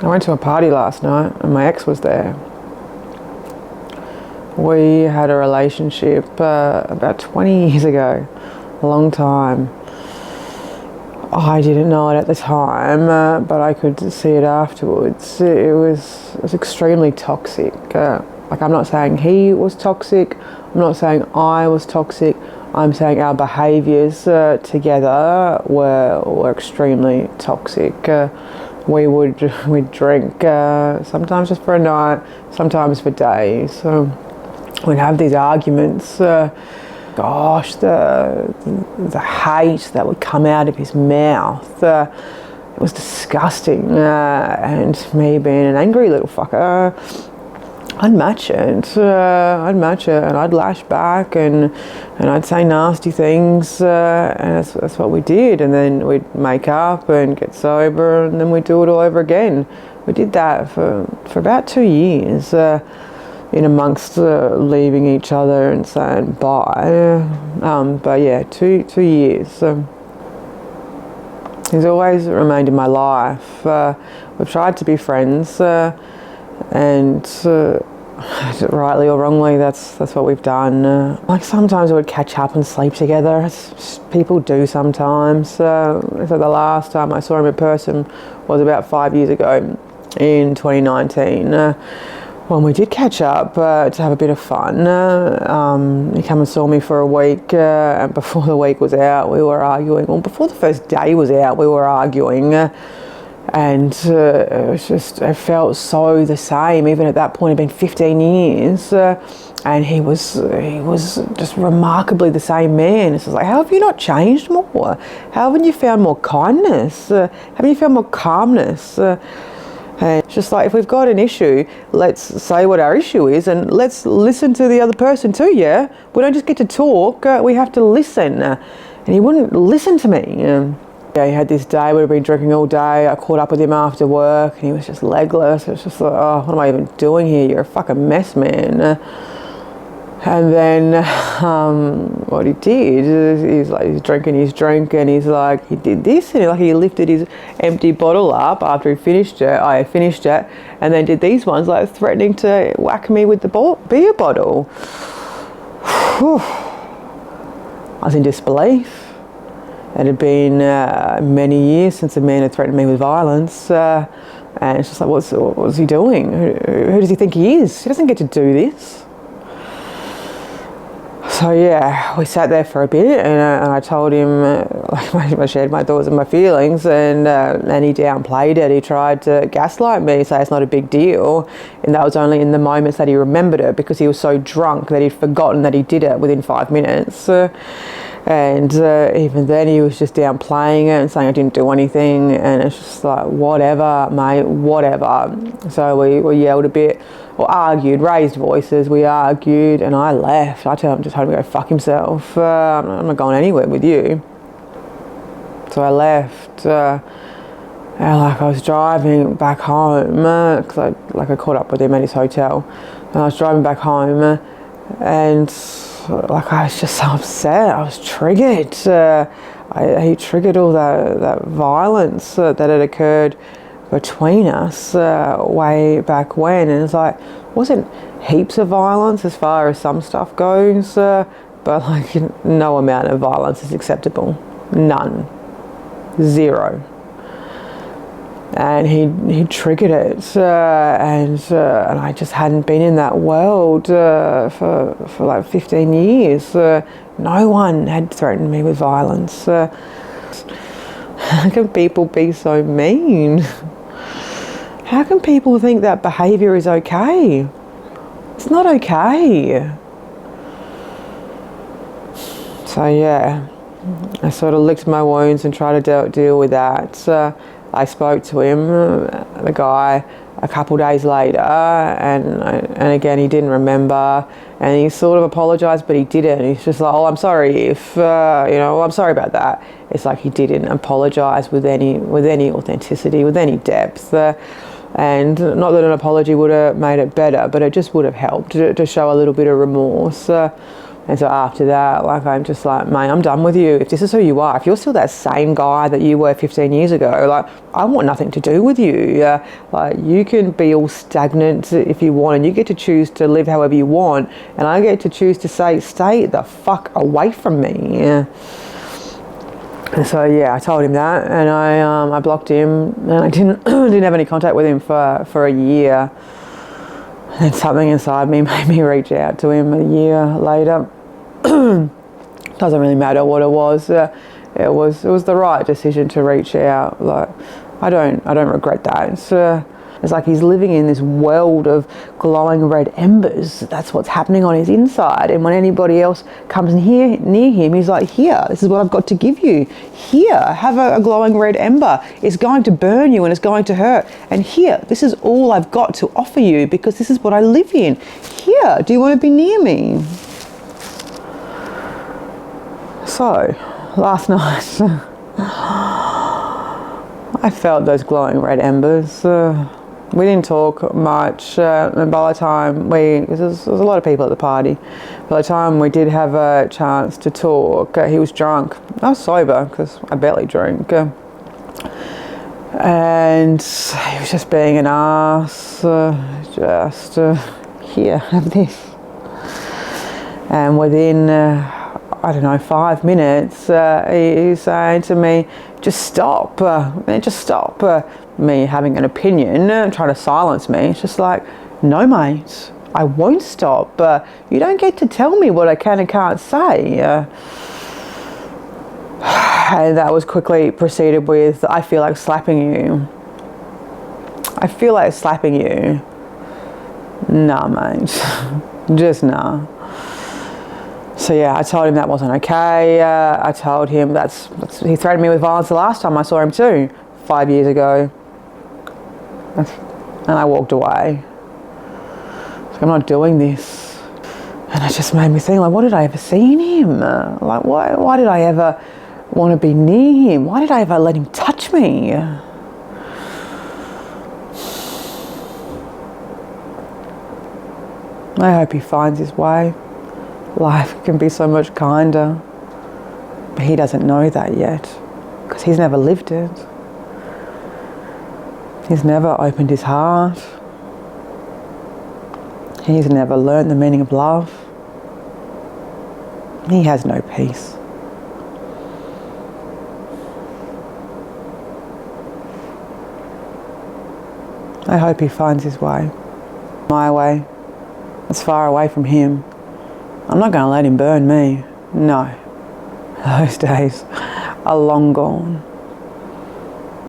I went to a party last night and my ex was there. We had a relationship about 20 years ago, a long time. I didn't know it at the time, but I could see it afterwards. It was extremely toxic. Like, I'm not saying he was toxic, I'm not saying I was toxic, I'm saying our behaviours together were extremely toxic. We'd drink, sometimes just for a night, sometimes for days. So we'd have these arguments. Gosh, the hate that would come out of his mouth, it was disgusting. And me being an angry little fucker, I'd match it, and I'd lash back, and I'd say nasty things, and that's what we did. And then we'd make up and get sober, and then we'd do it all over again. We did that for about 2 years, in amongst leaving each other and saying bye. But yeah, two years. He's always remained in my life. We've tried to be friends, and rightly or wrongly, that's what we've done. Like, sometimes we would catch up and sleep together, as people do sometimes. So the last time I saw him in person was about 5 years ago, in 2019. When we did catch up to have a bit of fun, he came and saw me for a week, and before the week was out, we were arguing. Well, before the first day was out, we were arguing. And it felt so the same. Even at that point, it had been 15 years, and he was just remarkably the same man. It's just like, how have you not changed more? How haven't you found more kindness? Haven't you found more calmness? And it's just like, if we've got an issue, let's say what our issue is, and let's listen to the other person too. Yeah, we don't just get to talk; we have to listen. And he wouldn't listen to me. Yeah, he had this day, we'd been drinking all day. I caught up with him after work and he was just legless. It was just like, oh, what am I even doing here? You're a fucking mess, man. And then what he did is he's drinking his drink, and he's like, he did this, and he lifted his empty bottle up after he finished it. I finished it, and then did these ones, like threatening to whack me with the beer bottle. I was in disbelief. It had been many years since a man had threatened me with violence, and it's just like, what's he doing? Who does he think he is? He doesn't get to do this. So yeah, we sat there for a bit, and I told him, I shared my thoughts and my feelings, and he downplayed it. He tried to gaslight me, say it's not a big deal, and that was only in the moments that he remembered it, because he was so drunk that he'd forgotten that he did it within 5 minutes. And even then he was just downplaying it and saying I didn't do anything, and it's just like, whatever, mate, whatever. So we yelled a bit, or argued, raised voices, we argued, and I left. I just told him to go fuck himself. I'm not going anywhere with you. So I left. And I was driving back home, because I caught up with him at his hotel, and I was driving back home, and I was just so upset. I was triggered. He triggered all that violence that had occurred between us way back when, and it's like, wasn't heaps of violence as far as some stuff goes, but like, no amount of violence is acceptable. None. Zero. And he triggered it, and I just hadn't been in that world for like 15 years. No one had threatened me with violence. How can people be so mean? How can people think that behaviour is okay? It's not okay. So yeah, I sort of licked my wounds and tried to deal with that. I spoke to him, the guy, a couple days later, and again he didn't remember, and he sort of apologised, but he didn't. He's just like, oh, I'm sorry if I'm sorry about that. It's like he didn't apologise with any authenticity, with any depth, and not that an apology would have made it better, but it just would have helped to show a little bit of remorse. And so after that, like, I'm just like, mate, I'm done with you. If this is who you are, if you're still that same guy that you were 15 years ago, like, I want nothing to do with you. Like, you can be all stagnant if you want, and you get to choose to live however you want, and I get to choose to say, stay the fuck away from me. And so yeah, I told him that, and I blocked him, and I didn't have any contact with him for a year. And something inside me made me reach out to him a year later. Doesn't really matter what it was. It was the right decision to reach out. Like, I don't regret that. It's like he's living in this world of glowing red embers. That's what's happening on his inside. And when anybody else comes near him, he's like, here, this is what I've got to give you. Here, have a glowing red ember. It's going to burn you and it's going to hurt. And here, this is all I've got to offer you because this is what I live in. Here, do you want to be near me? So, last night, I felt those glowing red embers. We didn't talk much, and by the time there was a lot of people at the party, by the time we did have a chance to talk, he was drunk. I was sober because I barely drink. And he was just being an ass, here, have this. And within, I don't know, 5 minutes, he's saying to me, just stop, me having an opinion, trying to silence me. It's just like, no mate, I won't stop. You don't get to tell me what I can and can't say. And that was quickly preceded with, I feel like slapping you. I feel like slapping you. Nah mate, just nah. So yeah, I told him that wasn't okay. I told him he threatened me with violence the last time I saw him too, 5 years ago. And I walked away. I'm not doing this. And it just made me think, like, what did I ever see in him? Like, why did I ever want to be near him? Why did I ever let him touch me? I hope he finds his way. Life can be so much kinder. But he doesn't know that yet, because he's never lived it. He's never opened his heart. He's never learned the meaning of love. He has no peace. I hope he finds his way. My way. It's far away from him. I'm not going to let him burn me. No. Those days are long gone.